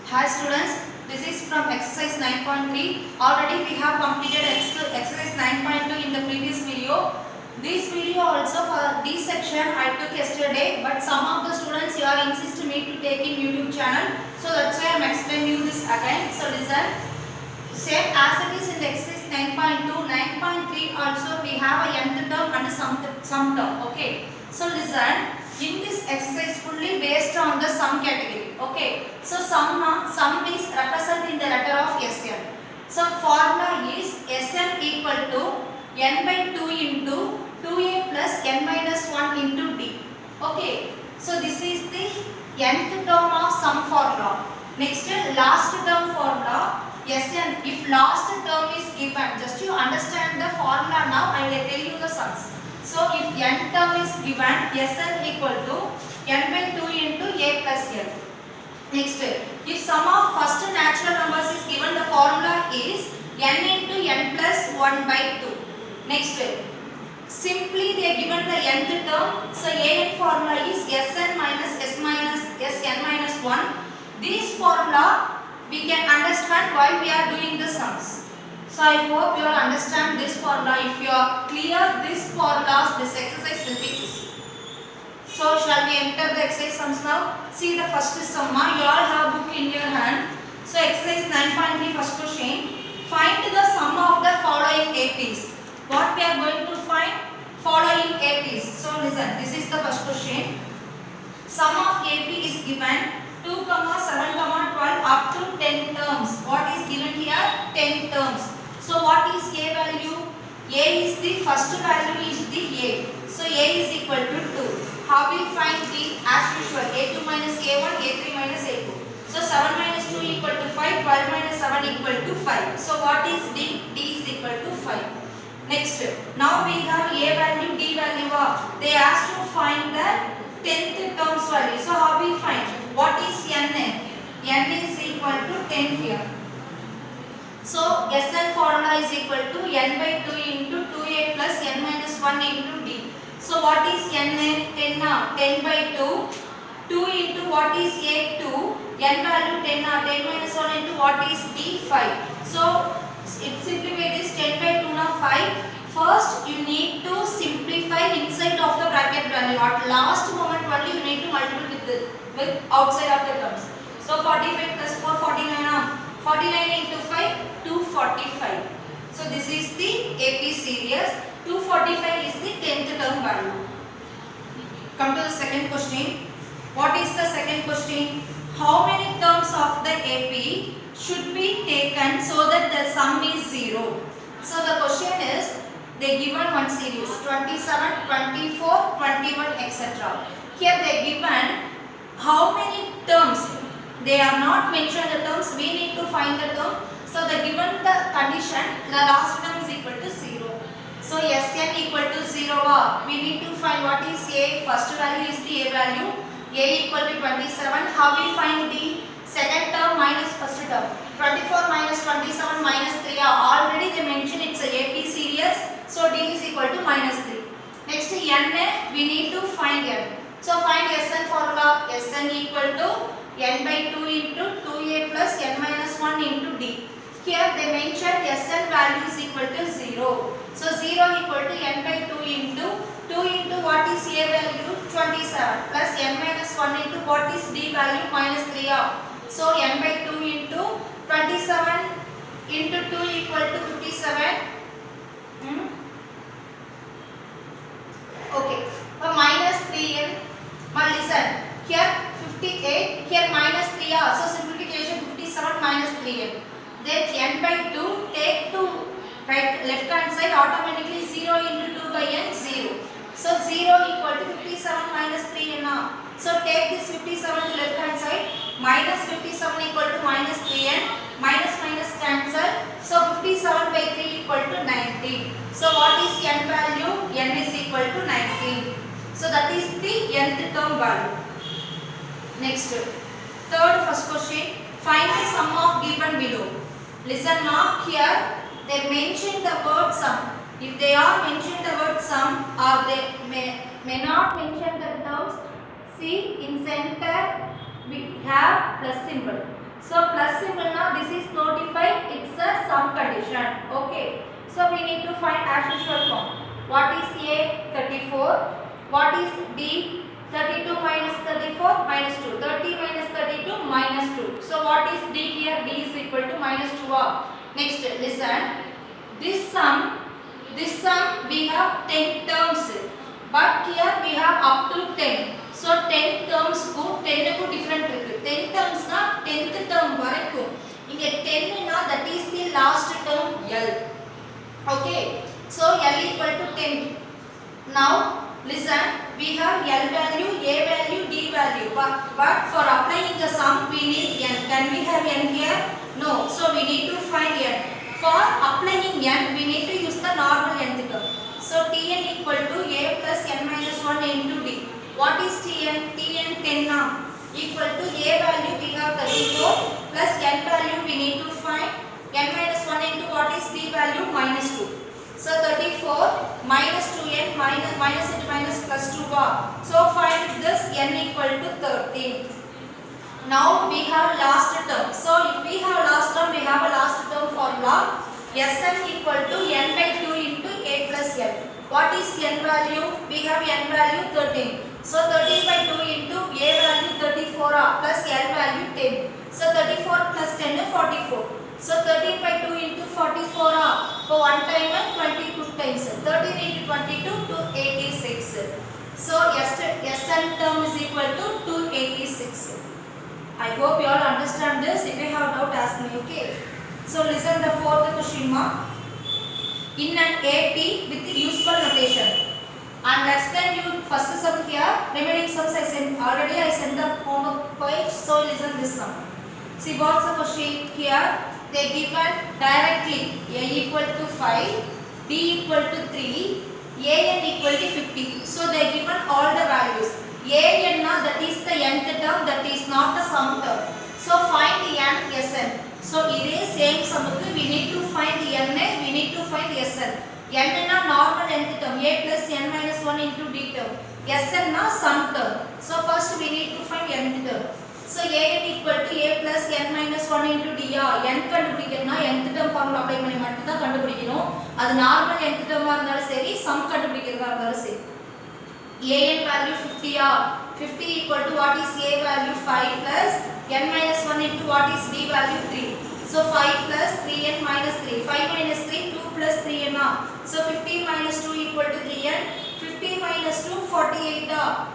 Hi students, this is from exercise 9.3. Already we have completed exercise 9.2 in the previous video. This video also for this section I took yesterday, but some of the students you are insisted me to take in YouTube channel. So that's why I am explaining you this again. So listen, same as it is in the exercise 9.2, 9.3 also we have a nth term and sum term. Okay. So listen, in this exercise fully based on the sum category. Okay. So sum is represented in the letter of Sn. So formula is Sn equal to n by 2 into 2a plus n minus 1 into d. Okay. So this is the nth term of sum formula. Next last term formula Sn. If last term is given, just you understand the formula now. I will tell you the sums. So if n term is given, Sn equal to n by 2 into a plus n. Next, if sum of first natural numbers is given, the formula is n into n plus 1 by 2. Next, simply they are given the nth term. So an formula is Sn minus Sn minus 1. This formula we can understand why we are doing the sums. So I hope you all understand this formula. If you are clear this formulas, this exercise will be easy. So shall we enter the exercise sums now? See the first sum. You all have book in your hand. So exercise 9.3 first question. Find the sum of the following APs. What we are going to find? Following APs. So listen, this is the first question. Sum of AP is given 2, 7, 12 up to 10 terms. What is given here? 10 terms. So what is A value? A is the first value is the A. So A is equal to 2. How we find D? As usual, A2 minus A1, A3 minus A2. So 7 minus 2 equal to 5, 12 minus 7 equal to 5. So what is D? D is equal to 5. Next, now we have A value, D value. They asked to find the 10th terms value. So how we find? What is N? N is equal to 10 here. So Sn formula is equal to n by 2 into 2a plus n minus 1 into d. So what is n? 10 by 2. 2 into what is a? 2. N value 10 10 minus 1 into what is d? 5. So it simplify this 10 by 2 now 5. First you need to simplify inside of the bracket value. At last moment only you need to multiply with outside of the terms. So 45 plus 4 49. 49 into 5 245. So this is the AP series. 245 is the 10th term value. Come to the second question. What is the second question? How many terms of the AP should be taken so that the sum is 0? So the question is, they given one series 27, 24, 21, etc. Here they given how many terms. They are not mentioned the terms. We need to find the term. So they given the condition, the last term is equal to 0. So Sn equal to 0. We need to find what is A. First value is the A value. A equal to 27. How we find D? Second term minus first term. 24 minus 27 minus 3. Already they mentioned it's a AP series. So D is equal to minus 3. Next N, we need to find N. So find Sn formula. Sn equal to n by 2 into 2a plus n minus 1 into d. Here they mentioned Sn value is equal to 0. So 0 equal to n by 2 into what is a value? 27 plus n minus 1 into what is d value? Minus 3. So n by 2 into 27 into 2 equal to 57. Okay. Minus 3n. Now listen. Here 58. Here minus 3. So simplification 57 minus 3n. Then n by 2 take to right left hand side, automatically 0 into 2 by n 0. So 0 equal to 57 minus 3n. So take this 57 to left hand side. Minus 57 equal to minus 3n. Minus minus cancel. So 57 by 3 equal to 19. So what is n value? N is equal to 19. So that is the nth term value. Next, third first question. Find the sum of given below. Listen now, here they mention the word sum. If they are mention the word sum or they may not mention the terms, see in center we have plus symbol. So plus symbol now, this is notified it's a sum condition. Okay. So we need to find as usual form. What is A? 34. What is B? 32 minus 34 minus 2. 30 minus 32 minus 2. So what is D here? D is equal to minus 2. Next, listen. This sum we have 10 terms. But here we have up to 10. So 10 terms ku 10 ku different irukku. 10 terms na 10th term varaikkum. Inga 10 na that is the last term L. Okay. So L equal to 10. Now listen, we have L value, A value, D value. But for applying the sum we need N. Can we have N here? No. So we need to find N. For applying N we need to use the normal nth term. So Tn equal to A plus N minus 1 into D. What is Tn? Tn 10 now. Equal to A value we have 34 plus N value we need to find N minus 1 into what is D value? Minus 2. So 34 minus 2n minus into minus plus 2 bar. So find this n equal to 13. Now we have last term. So if we have last term, we have a last term formula. Sn equal to n by 2 into a plus n. What is n value? We have n value 13. So 13 by 2 into a value 34 plus l value 10. So 34 plus 10 is 44. So 13 by 2 into 44 for one time and 22 times. 13 into 22 to 86. So Sn term is equal to 286. I hope you all understand this. If you have doubt, ask me. Okay. So listen the fourth question mark. In an AP with useful notation. And explain you first sum here. Remaining sums I sent already. I sent the homework page. So listen this sum. See what's the question here. They given directly A equal to 5, B equal to 3, An equal to 50. So they given all the values. An that is the nth term, that is not the sum term. So find the n, Sn. So it is same sum. We need to find the n, we need to find Sn. N na normal nth term, A plus n minus 1 into D term. Sn na sum term. So first we need to find nth term. So An equal to A plus n minus 1 into D. N கண்டுபிடிக்கணும்னா nth term formula apply பண்ணி மட்டும் தான் கண்டுபிடிக்கணும். அது normal nth term இருந்தாலும் சரி, sum கண்டுபிடிக்கிறதா இருந்தாலும் சரி. An value 50 50 equal to what is A value 5 plus n minus 1 into what is D value 3. So 5 plus 3n minus 3. 5 minus 3 2 plus 3n. So 15 minus 2 equal to 3n. 50 minus 2 48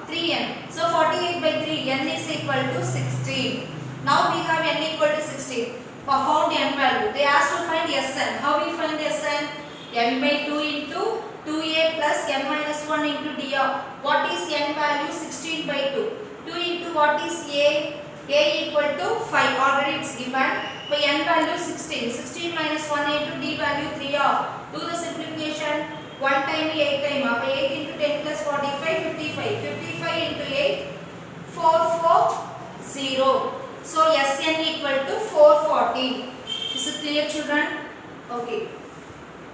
3n. So 48 by 3 n is equal to 16. Now we have n equal to 16. Found n value. They asked to find Sn. How we find Sn? n by 2 into 2a plus n minus 1 into d. What is n value? 16 by 2. 2 into what is a? A equal to 5. Already it's given. By n value 16. 16 minus 1 into d value 3. Do the simplification. 1 time 8 time. 8 into 10 plus 45, 55. 55 into 8, 440. So Sn equal to 440. Is it clear, children? Okay.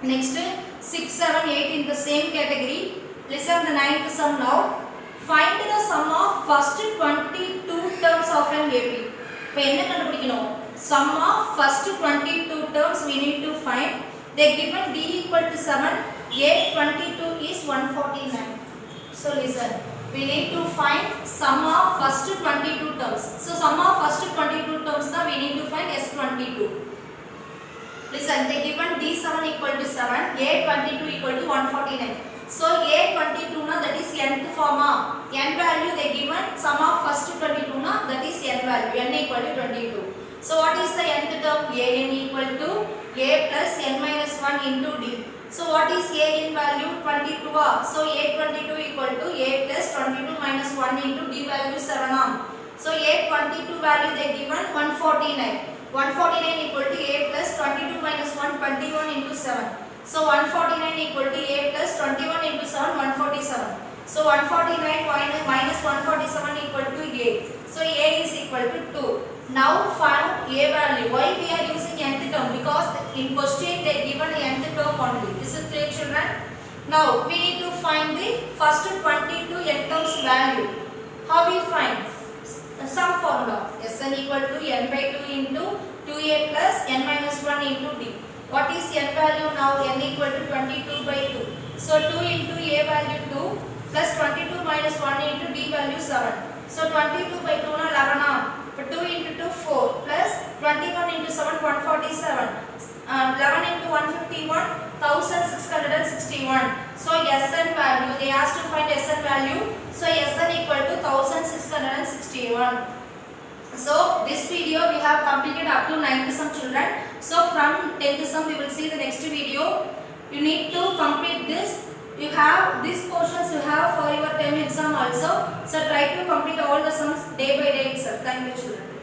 Next, 6, 7, 8 in the same category. Listen the ninth sum now. Find the sum of first 22 terms of an AP. இப்போ என்ன கண்டுபிடிக்கணும்? Sum of first 22 terms we need to find. They given D equal to 7. A 22 is 149. So listen. We need to find sum of first 22 terms. So sum of first 22 terms now we need to find S22. Listen, they given D7 equal to 7, A22 equal to 149. So A22 na that is nth form. N value they given sum of first 22 na that is n value. N equal to 22. So what is the nth term? An equal to A plus n minus 1 into D. So what is An value? 22. So A22 equal to A plus 22 minus 1 into D value 7. So A22 value they given 149. 149 equal to A plus 22 minus 1, 21 into 7. So 149 equal to A plus 21 into 7, 147. So 149 minus 147 equal to A. So A is equal to 2. Now find A value. Why we are using nth term? Because in question they given nth term only. This is clear, children? Now we need to find the first 22 n terms value. How we find? sum formula. Sn equal to n by 2 into 2a plus n minus 1 into d. What is n value now? N equal to 22 by 2. So 2 into a value 2 plus 22 minus 1 into d value 7. So 22 by 2 na 11. But 2 into 2 4 plus 21 into 7 147. 11 into 151 1661. So Sn value, they asked to find Sn value. So Sn equal to 1661. So this video we have completed up to 9th sum children. So from 10th sum we will see the next video. You need to complete this. You have these portions you have for your term exam also. So try to complete all the sums day by day itself. Thank you children.